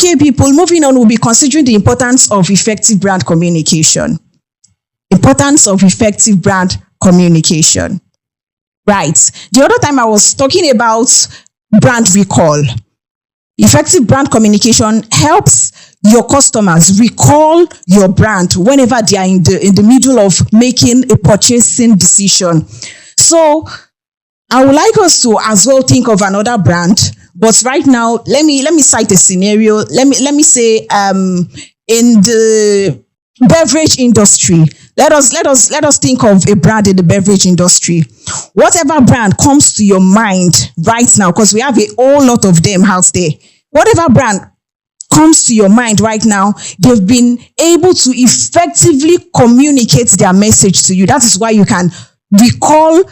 Okay, people, moving on, we'll be considering the importance of effective brand communication. Importance of effective brand communication. Right. The other time I was talking about brand recall. Effective brand communication helps your customers recall your brand whenever they are in the middle of making a purchasing decision. So I would like us to as well think of another brand, but right now let me cite a scenario. Let me say in the beverage industry. Let us think of a brand in the beverage industry. Whatever brand comes to your mind right now, because we have a whole lot of them out there. Whatever brand comes to your mind right now, they've been able to effectively communicate their message to you. That is why you can recall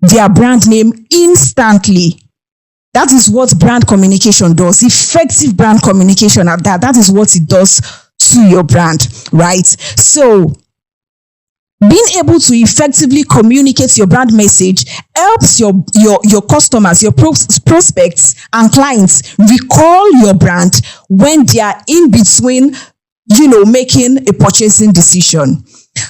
their brand name instantly. That is what brand communication does. Effective brand communication at that. That is what it does to your brand, right? So being able to effectively communicate your brand message helps your customers, your prospects and clients recall your brand when they are in between, making a purchasing decision.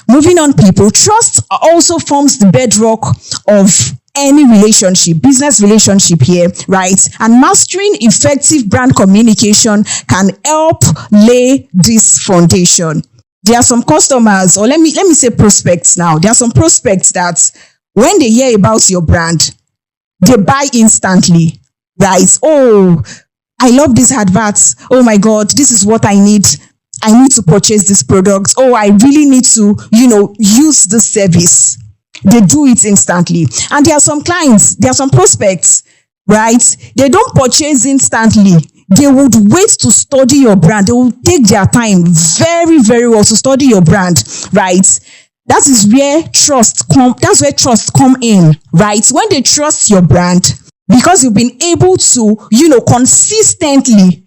Moving on, people, trust also forms the bedrock of any relationship, business relationship here, right? And mastering effective brand communication can help lay this foundation. There are some customers, or let me say prospects now. There are some prospects that when they hear about your brand, they buy instantly, right? Oh, I love these adverts. Oh my God, this is what I need. I need to purchase this product. Oh, I really need to, use this service. They do it instantly. And there are some clients, there are some prospects, right? They don't purchase instantly. They would wait to study your brand. They will take their time very, very well to study your brand, right? That is where that's where trust come in, right? When they trust your brand, because you've been able to, consistently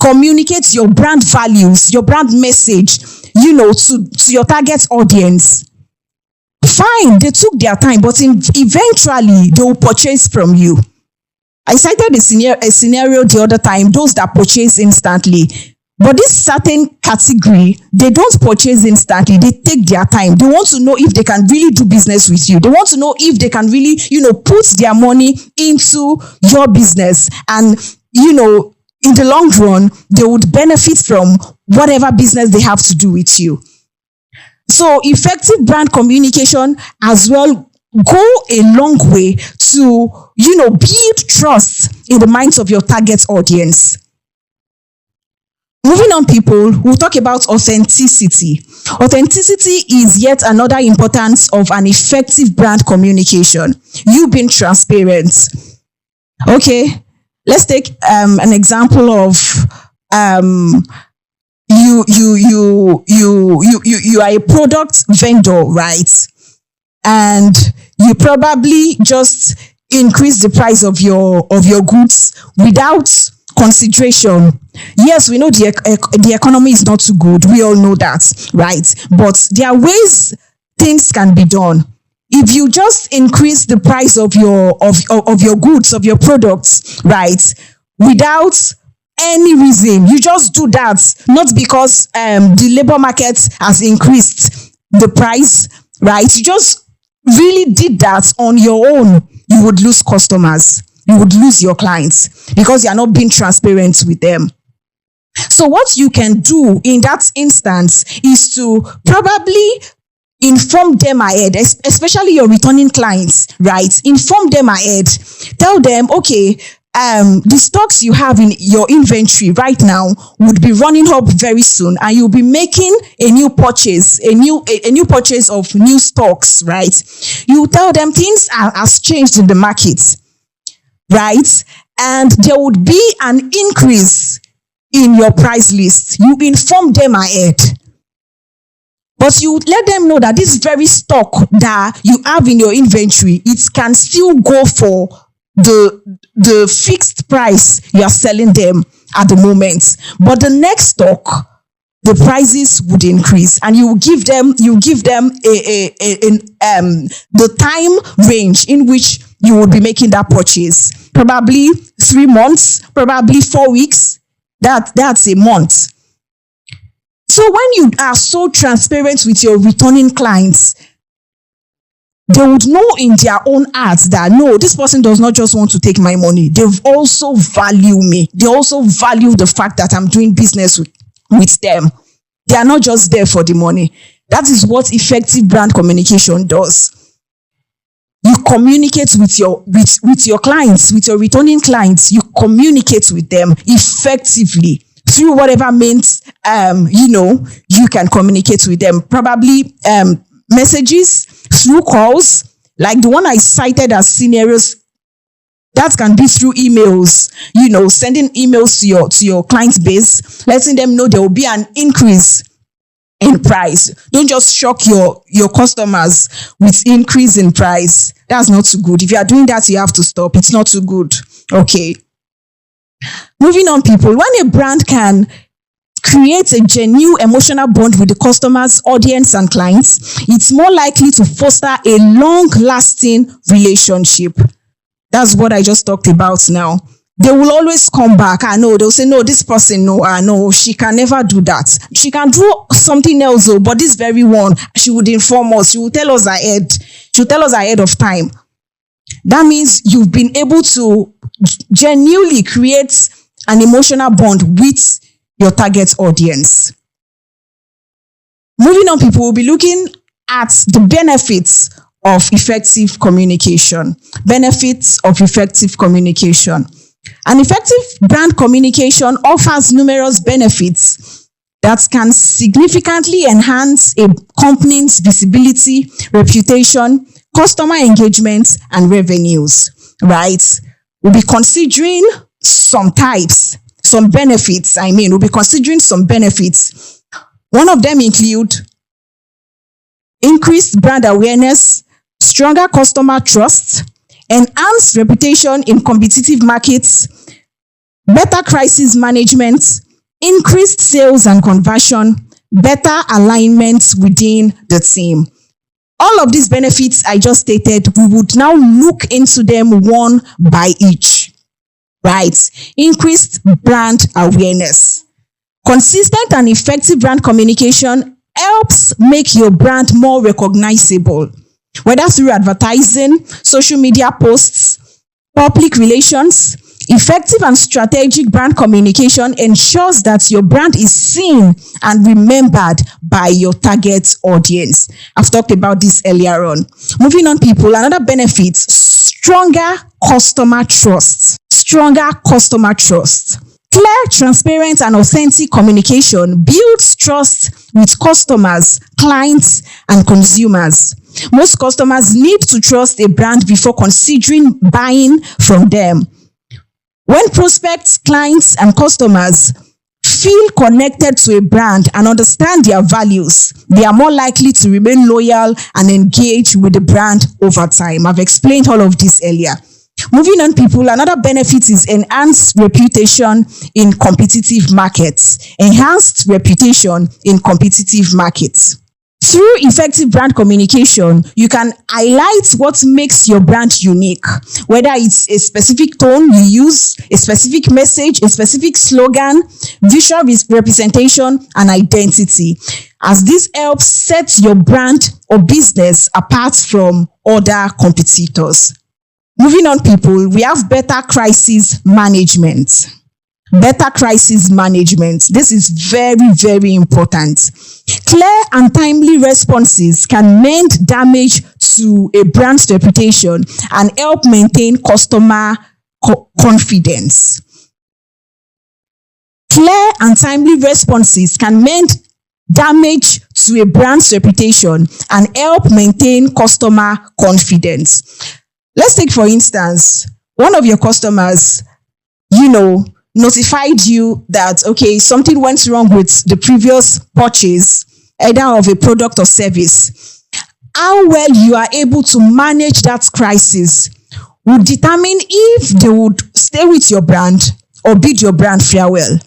communicate your brand values, your brand message, to your target audience. Fine, they took their time, but eventually they will purchase from you. I cited a scenario the other time, those that purchase instantly. But this certain category, they don't purchase instantly. They take their time. They want to know if they can really do business with you. They want to know if they can really, put their money into your business. And, in the long run, they would benefit from whatever business they have to do with you. So effective brand communication as well go a long way to, build trust in the minds of your target audience. Moving on, people, we'll talk about authenticity. Authenticity is yet another importance of an effective brand communication. You being transparent. Okay, let's take an example of you are a product vendor, right? And you probably just increase the price of your goods without consideration. Yes, we know the economy is not too good. We all know that, right? But there are ways things can be done. If you just increase the price of your goods, of your products, right, without any reason, you just do that, not because the labor market has increased the price, right? You just really did that on your own, you would lose customers. You would lose your clients because you are not being transparent with them. So what you can do in that instance is to probably inform them ahead, especially your returning clients, right? Inform them ahead. Tell them, okay, the stocks you have in your inventory right now would be running up very soon, and you'll be making a new purchase, a new purchase of new stocks, right? You tell them things has changed in the market, right? And there would be an increase in your price list. You inform them ahead. But you let them know that this very stock that you have in your inventory, it can still go for the fixed price you are selling them at the moment. But the next stock, the prices would increase, and you give them the time range in which you would be making that purchase. Probably 3 months, probably 4 weeks. That's a month. So when you are so transparent with your returning clients, they would know in their own hearts that no, this person does not just want to take my money. They also value me. They also value the fact that I'm doing business with them. They are not just there for the money. That is what effective brand communication does. You communicate with your clients, with your returning clients. You communicate with them effectively through whatever means you can communicate with them. Probably messages, through calls, like the one I cited as scenarios. That can be through emails, sending emails to your client base, letting them know there will be an increase in price. Don't just shock your customers with increase in price. That's not too good. If you are doing that, you have to stop. It's not too good. Okay. Moving on, people. When a brand can create a genuine emotional bond with the customers, audience, and clients, it's more likely to foster a long-lasting relationship. That's what I just talked about now. They will always come back. I know they'll say, no, this person, no, she can never do that. She can do something else, though, but this very one, she would inform us. She will tell us ahead. She will tell us ahead of time. That means you've been able to genuinely create an emotional bond with your target audience. Moving on, people will be looking at the benefits of effective communication. Benefits of effective communication. An effective brand communication offers numerous benefits that can significantly enhance a company's visibility, reputation, customer engagement, and revenues, right? We'll be considering some benefits. We'll be considering some benefits. One of them include increased brand awareness, stronger customer trust, enhanced reputation in competitive markets, better crisis management, increased sales and conversion, better alignment within the team. All of these benefits I just stated, we would now look into them one by each. Right? Increased brand awareness. Consistent and effective brand communication helps make your brand more recognizable, whether through advertising, social media posts, public relations. Effective and strategic brand communication ensures that your brand is seen and remembered by your target audience. I've talked about this earlier on. Moving on, people, another benefit, stronger customer trust. Stronger customer trust. Clear, transparent, and authentic communication builds trust with customers, clients, and consumers. Most customers need to trust a brand before considering buying from them. When prospects, clients, and customers feel connected to a brand and understand their values, they are more likely to remain loyal and engage with the brand over time. I've explained all of this earlier. Moving on, people, another benefit is enhanced reputation in competitive markets. Enhanced reputation in competitive markets. Through effective brand communication, you can highlight what makes your brand unique, whether it's a specific tone you use, a specific message, a specific slogan, visual representation, and identity, as this helps set your brand or business apart from other competitors. Moving on, people, we have better crisis management. Better crisis management. This is very, very important. Clear and timely responses can mend damage to a brand's reputation and help maintain customer confidence. Clear and timely responses can mend damage to a brand's reputation and help maintain customer confidence. Let's take, for instance, one of your customers, notified you that, okay, something went wrong with the previous purchase, either of a product or service. How well you are able to manage that crisis will determine if they would stay with your brand or bid your brand farewell.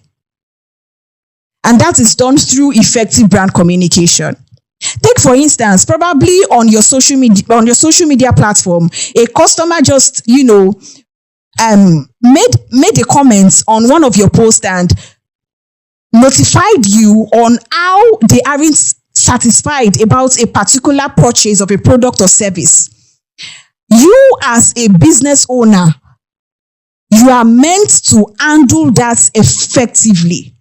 And that is done through effective brand communication. Take, for instance, probably on your social media platform, a customer just, made a comment on one of your posts and notified you on how they aren't satisfied about a particular purchase of a product or service, you as a business owner, you are meant to handle that effectively.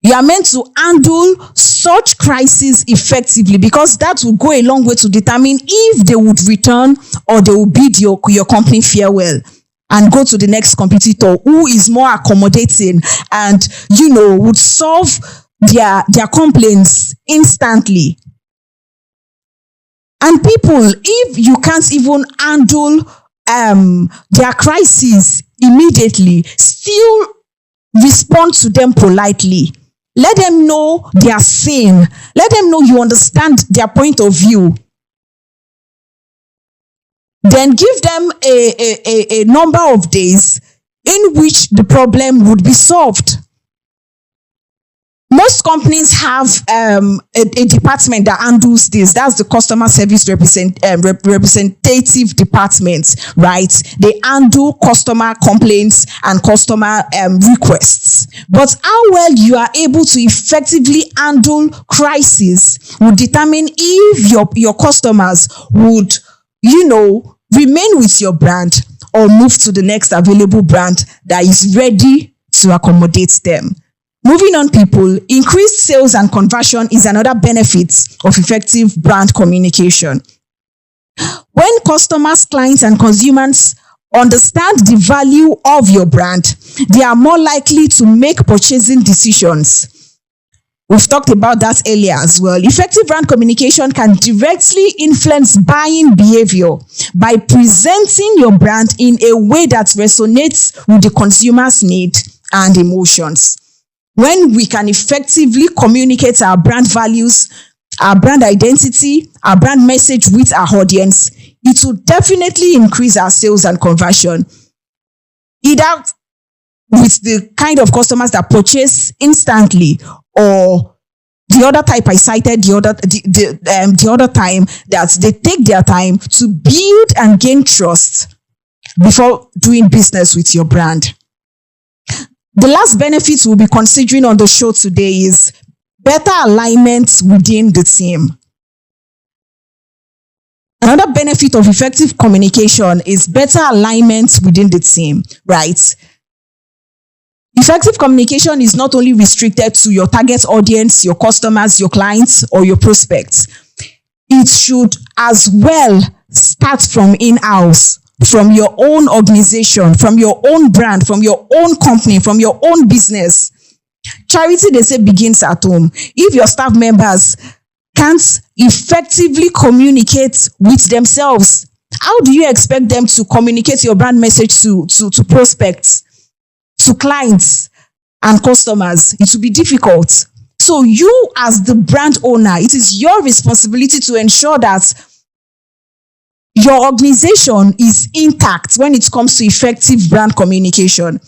You are meant to handle such crises effectively, because that will go a long way to determine if they would return or they will bid your company farewell and go to the next competitor who is more accommodating and, would solve their complaints instantly. And people, if you can't even handle their crisis immediately, still respond to them politely. Let them know they are sane. Let them know you understand their point of view. Then give them a number of days in which the problem would be solved. Most companies have a department that handles this. That's the customer service representative department, right? They handle customer complaints and customer requests. But how well you are able to effectively handle crisis will determine if your customers would, remain with your brand or move to the next available brand that is ready to accommodate them. Moving on, people, increased sales and conversion is another benefit of effective brand communication. When customers, clients, and consumers understand the value of your brand, they are more likely to make purchasing decisions. We've talked about that earlier as well. Effective brand communication can directly influence buying behavior by presenting your brand in a way that resonates with the consumer's need and emotions. When we can effectively communicate our brand values, our brand identity, our brand message with our audience, it will definitely increase our sales and conversion. Either with the kind of customers that purchase instantly, or the other type I cited the other time, that they take their time to build and gain trust before doing business with your brand. The last benefit we'll be considering on the show today is better alignment within the team. Another benefit of effective communication is better alignment within the team, right? Effective communication is not only restricted to your target audience, your customers, your clients, or your prospects. It should as well start from in-house, from your own organization, from your own brand, from your own company, from your own business. Charity, they say, begins at home. If your staff members can't effectively communicate with themselves, how do you expect them to communicate your brand message to prospects, to clients and customers? It will be difficult. So you, as the brand owner, it is your responsibility to ensure that your organization is intact when it comes to effective brand communication.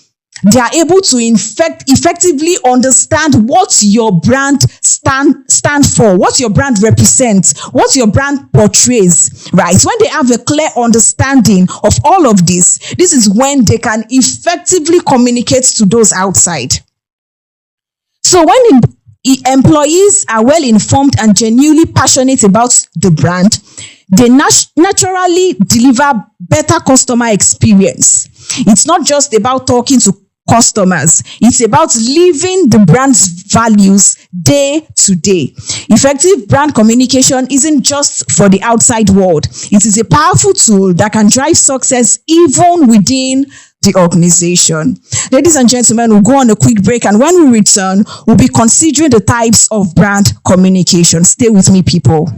They are able to effectively understand what your brand stand for, what your brand represents, what your brand portrays, right? When they have a clear understanding of all of this is when they can effectively communicate to those outside. So when employees are well informed and genuinely passionate about the brand, they naturally deliver better customer experience. It's not just about talking to customers. It's about living the brand's values day to day. Effective brand communication isn't just for the outside world. It is a powerful tool that can drive success even within the organization. Ladies and gentlemen, we'll go on a quick break, and when we return, we'll be considering the types of brand communication. Stay with me, people.